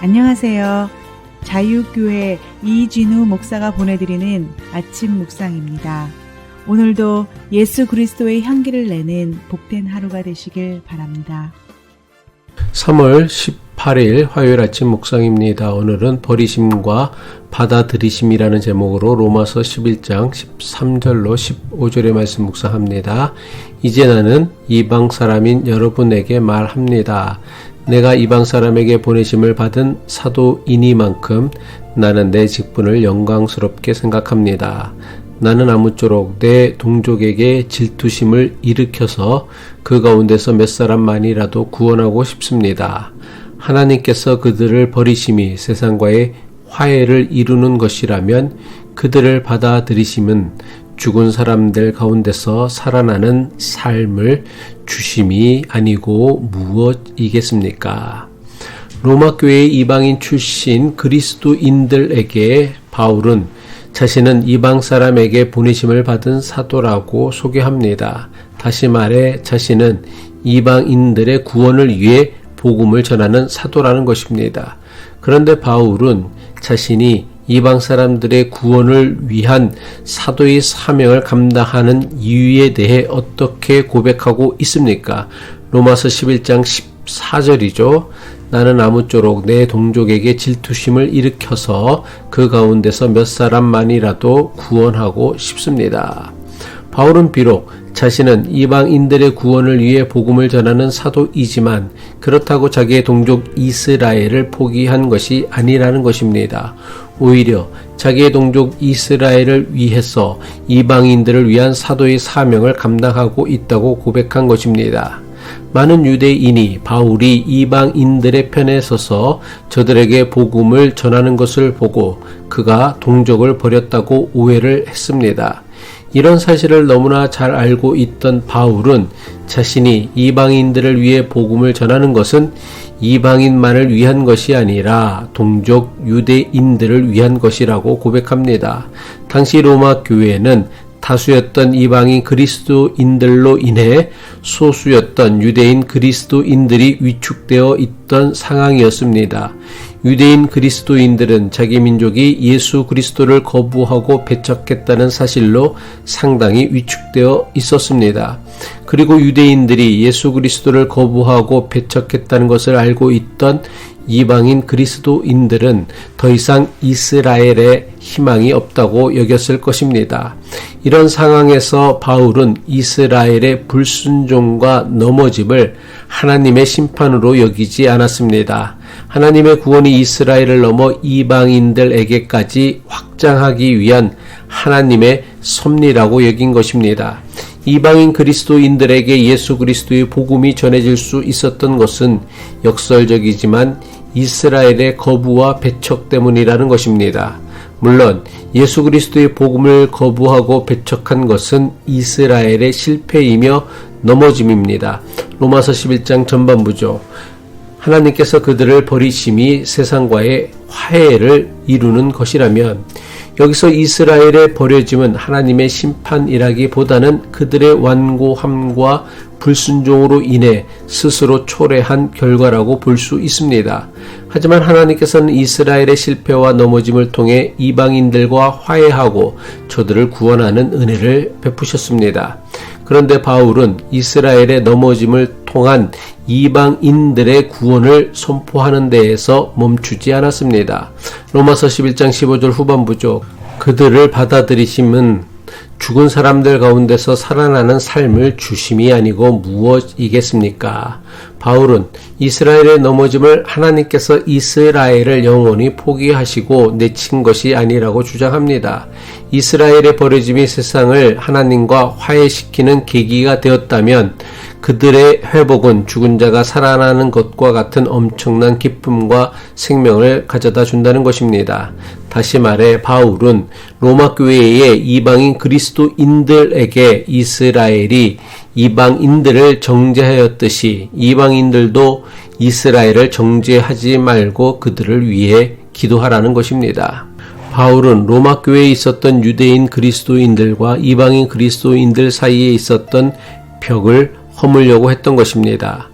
안녕하세요. 자유교회 이진우 목사가 보내드리는 아침 묵상입니다. 오늘도 예수 그리스도의 향기를 내는 복된 하루가 되시길 바랍니다. 3월 18일 화요일 아침 묵상입니다. 오늘은 버리심과 받아들이심이라는 제목으로 로마서 11장 13절로 15절의 말씀 묵상합니다. 이제 나는 이방 사람인 여러분에게 말합니다. 내가 이방 사람에게 보내심을 받은 사도이니만큼 나는 내 직분을 영광스럽게 생각합니다. 나는 아무쪼록 내 동족에게 질투심을 일으켜서 그 가운데서 몇 사람만이라도 구원하고 싶습니다. 하나님께서 그들을 버리심이 세상과의 화해를 이루는 것이라면 그들을 받아들이심은 죽은 사람들 가운데서 살아나는 삶을 주심이 아니고 무엇이겠습니까? 로마 교회의 이방인 출신 그리스도인들에게 바울은 자신은 이방 사람에게 보내심을 받은 사도라고 소개합니다. 다시 말해 자신은 이방인들의 구원을 위해 복음을 전하는 사도라는 것입니다. 그런데 바울은 자신이 이방 사람들의 구원을 위한 사도의 사명을 감당하는 이유에 대해 어떻게 고백하고 있습니까? 로마서 11장 14절이죠. 나는 아무쪼록 내 동족에게 질투심을 일으켜서 그 가운데서 몇 사람만이라도 구원하고 싶습니다. 바울은 비록 자신은 이방인들의 구원을 위해 복음을 전하는 사도이지만 그렇다고 자기의 동족 이스라엘을 포기한 것이 아니라는 것입니다. 오히려 자기의 동족 이스라엘을 위해서 이방인들을 위한 사도의 사명을 감당하고 있다고 고백한 것입니다. 많은 유대인이 바울이 이방인들의 편에 서서 저들에게 복음을 전하는 것을 보고 그가 동족을 버렸다고 오해를 했습니다. 이런 사실을 너무나 잘 알고 있던 바울은 자신이 이방인들을 위해 복음을 전하는 것은 이방인만을 위한 것이 아니라 동족 유대인들을 위한 것이라고 고백합니다. 당시 로마 교회는 다수였던 이방인 그리스도인들로 인해 소수였던 유대인 그리스도인들이 위축되어 있던 상황이었습니다. 유대인 그리스도인들은 자기 민족이 예수 그리스도를 거부하고 배척했다는 사실로 상당히 위축되어 있었습니다. 그리고 유대인들이 예수 그리스도를 거부하고 배척했다는 것을 알고 있던 이방인 그리스도인들은 더 이상 이스라엘에 희망이 없다고 여겼을 것입니다. 이런 상황에서 바울은 이스라엘의 불순종과 넘어짐을 하나님의 심판으로 여기지 않았습니다. 하나님의 구원이 이스라엘을 넘어 이방인들에게까지 확장하기 위한 하나님의 섭리라고 여긴 것입니다. 이방인 그리스도인들에게 예수 그리스도의 복음이 전해질 수 있었던 것은 역설적이지만 이스라엘의 거부와 배척 때문이라는 것입니다. 물론 예수 그리스도의 복음을 거부하고 배척한 것은 이스라엘의 실패이며 넘어짐입니다. 로마서 11장 전반부죠. 하나님께서 그들을 버리심이 세상과의 화해를 이루는 것이라면 여기서 이스라엘의 버려짐은 하나님의 심판이라기보다는 그들의 완고함과 불순종으로 인해 스스로 초래한 결과라고 볼 수 있습니다. 하지만 하나님께서는 이스라엘의 실패와 넘어짐을 통해 이방인들과 화해하고 저들을 구원하는 은혜를 베푸셨습니다. 그런데 바울은 이스라엘의 넘어짐을 통한 이방인들의 구원을 선포하는 데에서 멈추지 않았습니다. 로마서 11장 15절 후반부죠. 그들을 받아들이심은 죽은 사람들 가운데서 살아나는 삶을 주심이 아니고 무엇이겠습니까? 바울은 이스라엘의 넘어짐을 하나님께서 이스라엘을 영원히 포기하시고 내친 것이 아니라고 주장합니다. 이스라엘의 버려짐이 세상을 하나님과 화해시키는 계기가 되었다면 그들의 회복은 죽은 자가 살아나는 것과 같은 엄청난 기쁨과 생명을 가져다 준다는 것입니다. 다시 말해 바울은 로마 교회의 이방인 그리스도인들에게 이스라엘이 이방인들을 정죄하였듯이 이방인들도 이스라엘을 정죄하지 말고 그들을 위해 기도하라는 것입니다. 바울은 로마 교회에 있었던 유대인 그리스도인들과 이방인 그리스도인들 사이에 있었던 벽을 허물려고 했던 것입니다.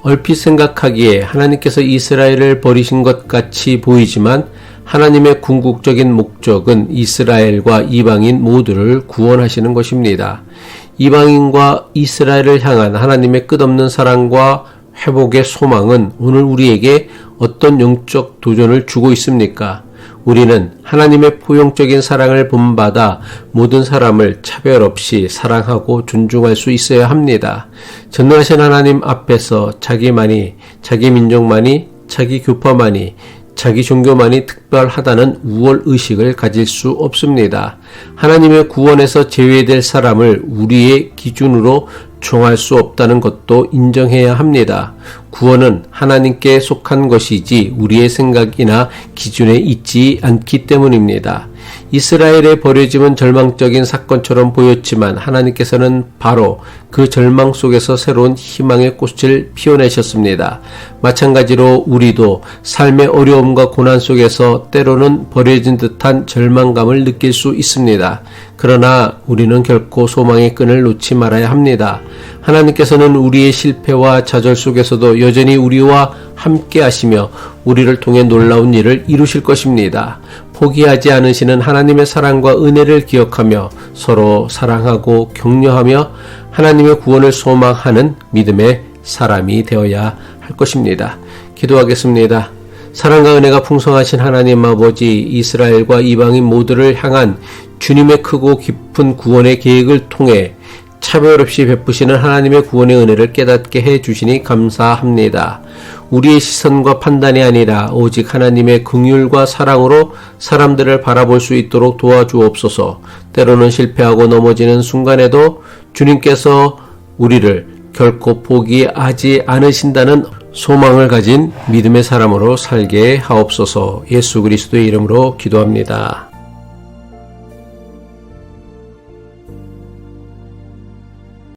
얼핏 생각하기에 하나님께서 이스라엘을 버리신 것 같이 보이지만 하나님의 궁극적인 목적은 이스라엘과 이방인 모두를 구원하시는 것입니다. 이방인과 이스라엘을 향한 하나님의 끝없는 사랑과 회복의 소망은 오늘 우리에게 어떤 영적 도전을 주고 있습니까? 우리는 하나님의 포용적인 사랑을 본받아 모든 사람을 차별 없이 사랑하고 존중할 수 있어야 합니다. 전능하신 하나님 앞에서 자기만이, 자기 민족만이, 자기 교파만이, 자기 종교만이 특별하다는 우월의식을 가질 수 없습니다. 하나님의 구원에서 제외될 사람을 우리의 기준으로 정할 수 없다는 것도 인정해야 합니다. 구원은 하나님께 속한 것이지 우리의 생각이나 기준에 있지 않기 때문입니다. 이스라엘의 버려짐은 절망적인 사건처럼 보였지만 하나님께서는 바로 그 절망 속에서 새로운 희망의 꽃을 피워내셨습니다. 마찬가지로 우리도 삶의 어려움과 고난 속에서 때로는 버려진 듯한 절망감을 느낄 수 있습니다. 그러나 우리는 결코 소망의 끈을 놓지 말아야 합니다. 하나님께서는 우리의 실패와 좌절 속에서도 여전히 우리와 함께 하시며 우리를 통해 놀라운 일을 이루실 것입니다. 포기하지 않으시는 하나님의 사랑과 은혜를 기억하며 서로 사랑하고 격려하며 하나님의 구원을 소망하는 믿음의 사람이 되어야 할 것입니다. 기도하겠습니다. 사랑과 은혜가 풍성하신 하나님 아버지, 이스라엘과 이방인 모두를 향한 주님의 크고 깊은 구원의 계획을 통해 차별 없이 베푸시는 하나님의 구원의 은혜를 깨닫게 해주시니 감사합니다. 우리의 시선과 판단이 아니라 오직 하나님의 긍휼과 사랑으로 사람들을 바라볼 수 있도록 도와주옵소서. 때로는 실패하고 넘어지는 순간에도 주님께서 우리를 결코 포기하지 않으신다는 소망을 가진 믿음의 사람으로 살게 하옵소서. 예수 그리스도의 이름으로 기도합니다.